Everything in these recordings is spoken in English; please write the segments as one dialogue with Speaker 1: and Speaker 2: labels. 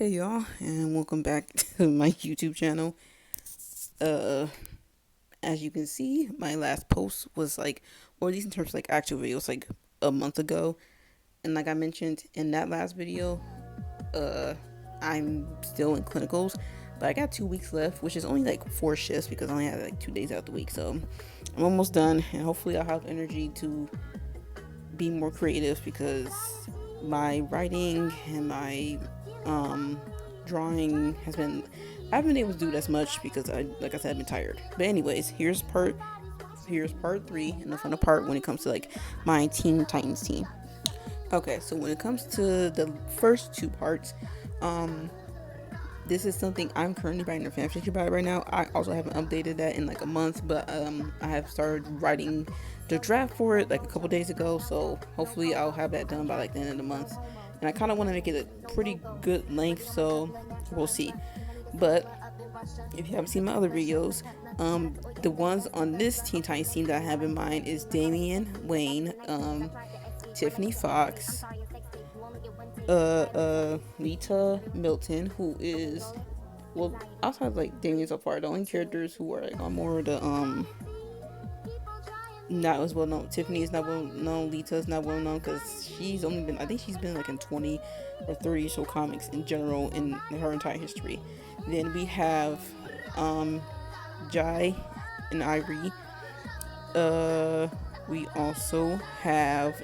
Speaker 1: Hey y'all, and welcome back to my YouTube channel. Uh, as you can see, my last post was like, or at least in terms of like actual videos, like a month ago. And like I mentioned in that last video, uh, I'm still in clinicals, but I got 2 weeks left, which is only like 4 shifts because I only have like 2 days out of the week. So I'm almost done, and hopefully I'll have energy to be more creative because my writing and my um drawing has been I haven't been able to do it as much because like I said, I've been tired. But anyways, here's part three and the final part when it comes to like my Teen Titans team. Okay, so when it comes to the first two parts, um this is something I'm currently writing a fanfiction about right now. I also haven't updated that in like a month, but I have started writing the draft for it like a couple days ago. So hopefully I'll have that done by like the end of the month. And I kind of want to make it a pretty good length, so we'll see. But if you haven't seen my other videos, the ones on this Teen Titans team that I have in mind is Damian Wayne, Tiffany Fox, Lita Milton, who is, well, outside of like Damien so far, the only characters who are like on more of the not as well known. Tiffany is not well known. Lita is not well known because she's only been, I think she's been like in 20 or 30 so comics in general in her entire history. Then we have Jai and Irie. We also have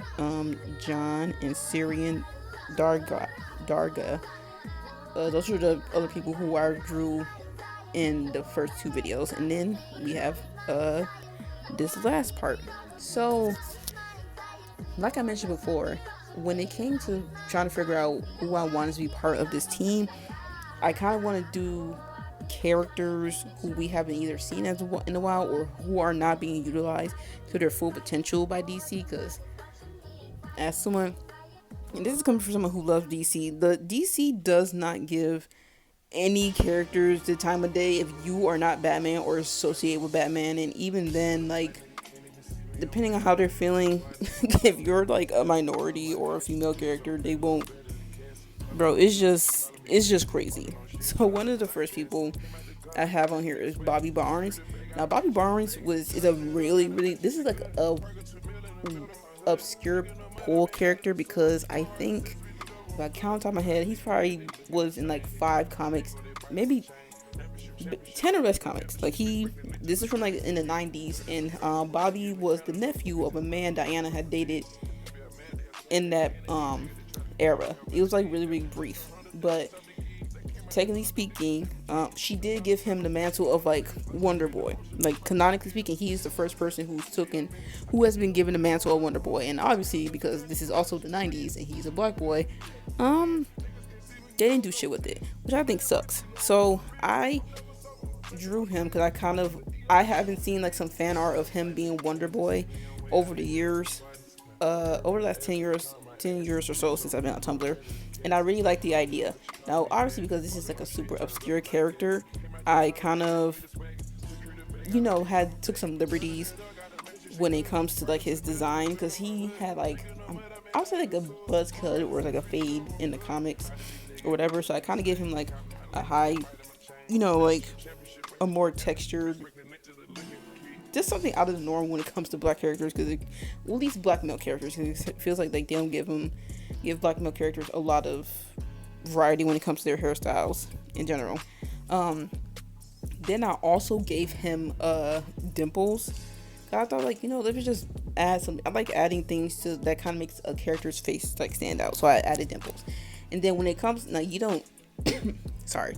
Speaker 1: John and Syrian Darga. Those are the other people who I drew in the first two videos, and then we have this last part. So, like I mentioned before, when it came to trying to figure out who I wanted to be part of this team, I kind of want to do characters who we haven't either seen as in a while or who are not being utilized to their full potential by DC. Because as someone, and this is coming from someone who loves DC, the DC does not give any characters the time of day if you are not Batman or associated with Batman. And even then, like, depending on how they're feeling, if you're like a minority or a female character, they won't. Bro, it's just crazy. So one of the first people I have on here is Bobby Barnes. Now Bobby Barnes is a really, this is like a obscure poll character because I think, if I count on top of my head, he probably was in like 5 comics, maybe 10 or less comics. Like this is from like in the 90s, and Bobby was the nephew of a man Diana had dated in that era. It was like really brief, but technically speaking, she did give him the mantle of like Wonder Boy. Like canonically speaking, he's the first person who has been given the mantle of Wonder Boy. And obviously, because this is also the 90s and he's a black boy, they didn't do shit with it, which I think sucks. So I drew him because I haven't seen like some fan art of him being Wonder Boy over the years, over the last 10 years or so since I've been on Tumblr, and I really like the idea. Now, obviously, because this is like a super obscure character, I kind of, took some liberties when it comes to like his design, because he had like, I would say like a buzz cut or like a fade in the comics or whatever. So I kind of gave him like a high, like a more textured, just something out of the norm when it comes to black characters, because well, at least black male characters, because it feels like they don't give black male characters a lot of variety when it comes to their hairstyles in general. Then I also gave him dimples. I thought, like, let me just add some. I like adding things to that kind of makes a character's face like stand out, so I added dimples. And then when it comes, now you don't sorry,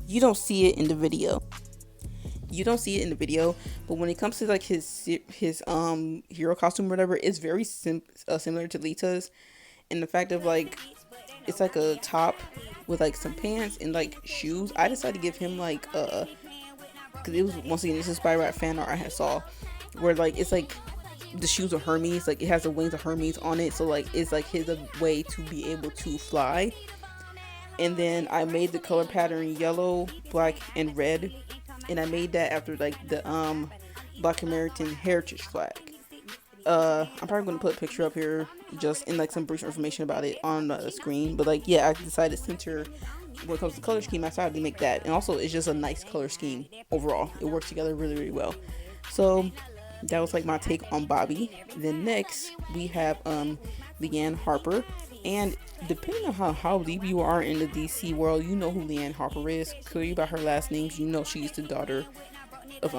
Speaker 1: you don't see it in the video. But when it comes to like his hero costume or whatever, it's very similar to Lita's. And the fact of like, it's like a top with like some pants and like shoes. I decided to give him like because it was, once again, it's inspired by fan art I had saw, where like it's like the shoes of Hermes, like it has the wings of Hermes on it, so like it's like his way to be able to fly. And then I made the color pattern yellow, black, and red, and I made that after like the Black American Heritage flag. I'm probably gonna put a picture up here just in like some brief information about it on the screen. But like, yeah, I decided to center when it comes to color scheme, I decided to make that. And also, it's just a nice color scheme overall. It works together really, really well. So that was like my take on Bobby. Then next we have Leanne Harper, and depending on how deep you are in the DC world, you know who Leanne Harper is. Clearly by her last names, you know she's the daughter of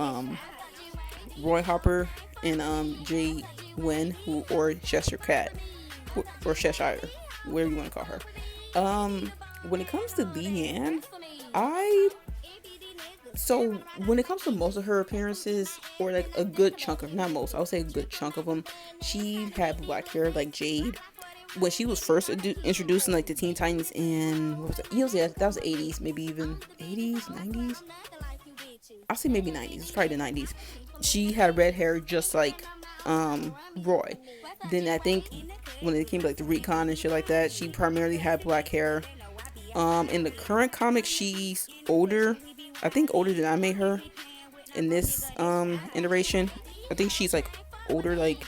Speaker 1: Roy Harper and Jay Wen, who or Cheshire Cat or Cheshire, whatever you want to call her. When it comes to Leanne, so when it comes to most of her appearances, or like a good chunk of, not most, I would say a good chunk of them, she had black hair like Jade. When she was first introduced in like the Teen Titans in, what was it? Yeah, that was the 80s, maybe even 80s, 90s. I'll say maybe 90s. It's probably the 90s. She had red hair just like Roy. Then I think when it came to like the recon and shit like that, she primarily had black hair. In the current comic, she's older. I think older than I made her in this iteration. I think she's like older, like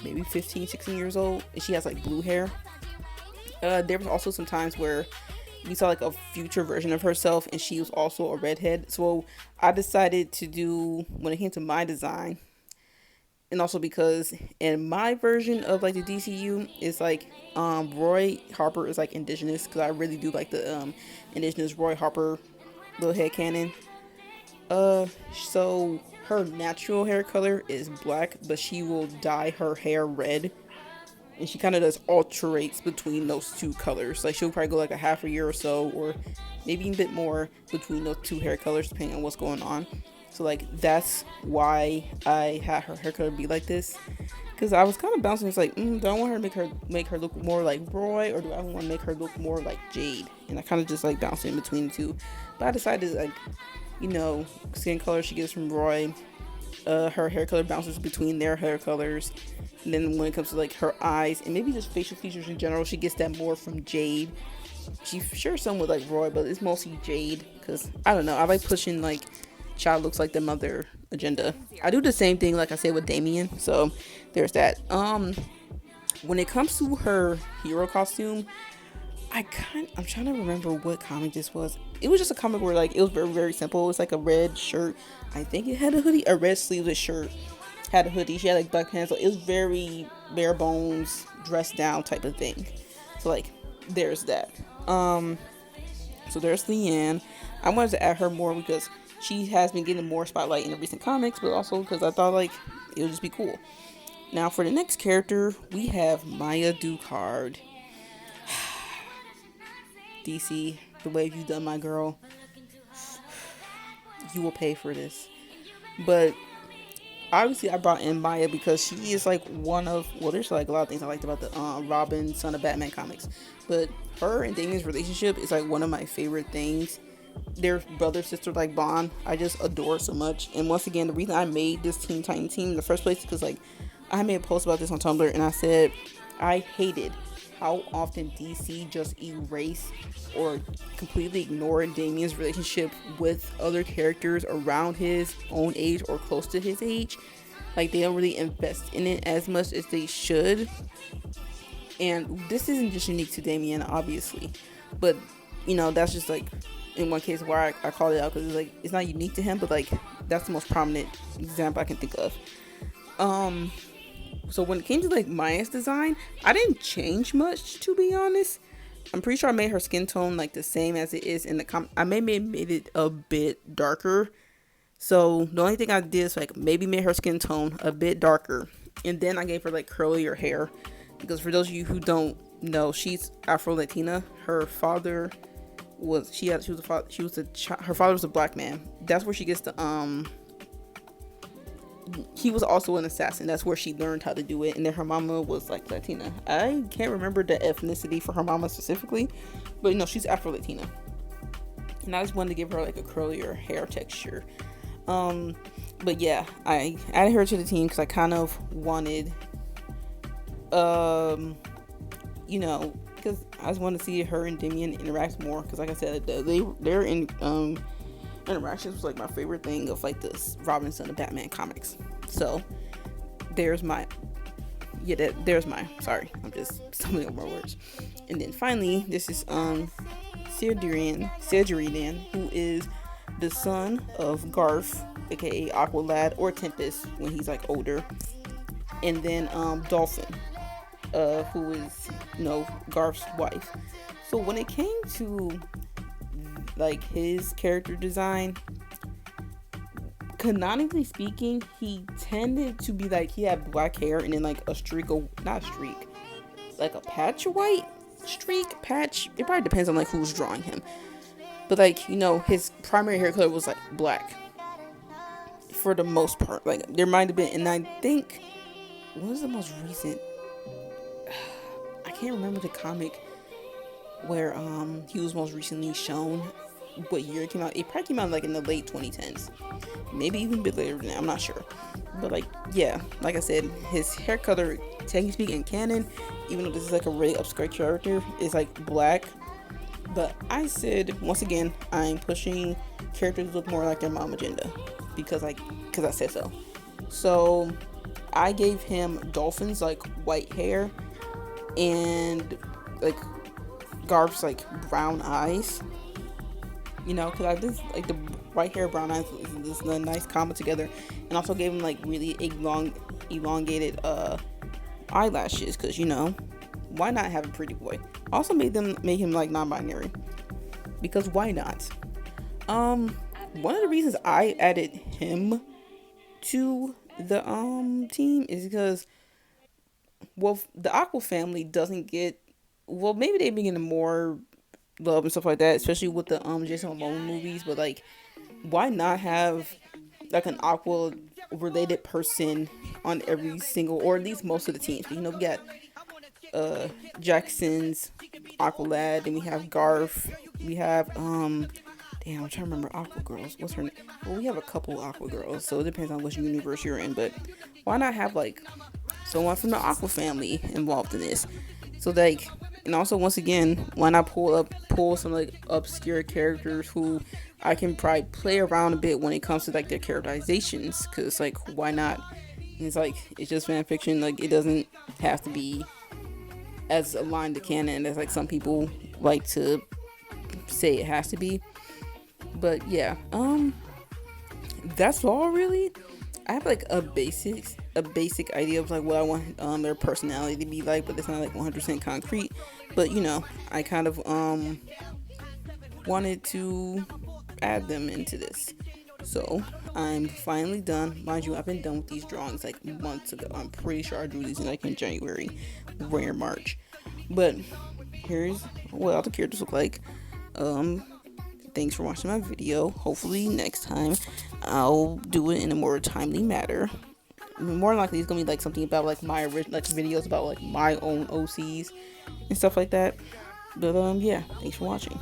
Speaker 1: maybe 15, 16 years old, and she has like blue hair. There was also some times where we saw like a future version of herself, and she was also a redhead. So I decided to do, when it came to my design, and also because in my version of like the DCU, it's like Roy Harper is like indigenous, because I really do like the indigenous Roy Harper little head canon. So her natural hair color is black, but she will dye her hair red, and she kind of does alternates between those two colors. Like she'll probably go like a half a year or so, or maybe a bit more between those two hair colors, depending on what's going on. So like that's why I had her hair color be like this, because I was kind of bouncing. It's like, do I want her to make her look more like Roy, or do I want to make her look more like Jade? And I kind of just like bouncing in between the two. But I decided, like, skin color she gets from Roy, her hair color bounces between their hair colors. And then when it comes to like her eyes and maybe just facial features in general, she gets that more from Jade. She shares some with like Roy, but it's mostly Jade, because I don't know, I like pushing like child looks like the mother agenda. I do the same thing, like I said, with Damian. So there's that. When it comes to her hero costume, I'm trying to remember what comic this was. It was just a comic where like it was very, very simple. It was like a red shirt. I think it had a hoodie, a red sleeveless shirt. Had a hoodie. She had like black pants. So it was very bare bones, dressed down type of thing. So like there's that. So there's Leanne. I wanted to add her more because she has been getting more spotlight in the recent comics, but also because I thought like it would just be cool. Now for the next character, we have Maya Ducard. DC, the way you've done my girl, you will pay for this. But obviously I brought in Maya because she is like one of, well, there's like a lot of things I liked about the Robin Son of Batman comics, but her and Damian's relationship is like one of my favorite things. Their brother sister like bond, I just adore so much. And once again, the reason I made this Teen Titan team in the first place is because like I made a post about this on Tumblr, and I said I hated how often DC just erase or completely ignore Damian's relationship with other characters around his own age or close to his age. Like they don't really invest in it as much as they should. And this isn't just unique to Damian, obviously, but that's just like in one case where I called it out, because it's like it's not unique to him, but like that's the most prominent example I can think of. So when it came to like Maya's design, I didn't change much, to be honest. I'm pretty sure I made her skin tone like the same as it is in the comic. I made it a bit darker. So the only thing I did is like maybe made her skin tone a bit darker, and then I gave her like curlier hair, because for those of you who don't know, she's Afro Latina. Her father was her father was a black man. That's where she gets the he was also an assassin. That's where she learned how to do it. And then her mama was like Latina. I can't remember the ethnicity for her mama specifically, but she's Afro Latina. And I just wanted to give her like a curlier hair texture. But yeah, I added her to the team because I kind of wanted, because I just wanted to see her and Damian interact more. Because like I said, they're in interactions was like my favorite thing of like this Robin Son of Batman comics. So there's my sorry, I'm just stumbling over my words. And then finally, this is Cedrian, who is the son of Garth, aka Aqualad, or Tempest when he's like older, and then Dolphin, who is Garth's wife. So when it came to like his character design, canonically speaking, he tended to be like he had black hair and then like a streak of not streak, like a patch of white patch. It probably depends on like who's drawing him, but like his primary hair color was like black for the most part. Like there might have been, and I think what was the most recent? I can't remember the comic where he was most recently shown. What year it came out? It probably came out like in the late 2010s, maybe even a bit later than that. I'm not sure, but like yeah, like I said, his hair color, technically speaking, in canon, even though this is like a really obscure character, is like black. But I said once again, I'm pushing characters to look more like their mom agenda because I said so. So I gave him Dolphin's like white hair and like Garth's like brown eyes. Because I just like the white hair, brown eyes is a nice combo together, and also gave him like really elongated eyelashes, because why not have a pretty boy? Also made him like non-binary, because why not? One of the reasons I added him to the team is because the Aqua family doesn't get, maybe they've been getting more love and stuff like that, especially with the Jason Momoa movies, but like why not have like an Aqua related person on every single, or at least most of the teams? We got Jackson's Aqualad, and we have Garth, we have I'm trying to remember Aqua Girls, what's her name? Well, we have a couple Aqua Girls, so it depends on which universe you're in, but why not have like someone from the Aqua family involved in this? So like, and also once again, why not pull some like obscure characters who I can probably play around a bit when it comes to like their characterizations, because like why not? It's like, it's just fan fiction, like it doesn't have to be as aligned to canon as like some people like to say it has to be. But yeah, that's all really. I have like a basic idea of like what I want their personality to be like, but it's not like 100% concrete. But I kind of wanted to add them into this. So I'm finally done. Mind you, I've been done with these drawings like months ago. I'm pretty sure I drew these like in January, or March. But here's what all the characters look like. Thanks for watching my video. Hopefully next time I'll do it in a more timely manner. More likely it's gonna be like something about like my like videos about like my own OCs and stuff like that. But yeah, thanks for watching.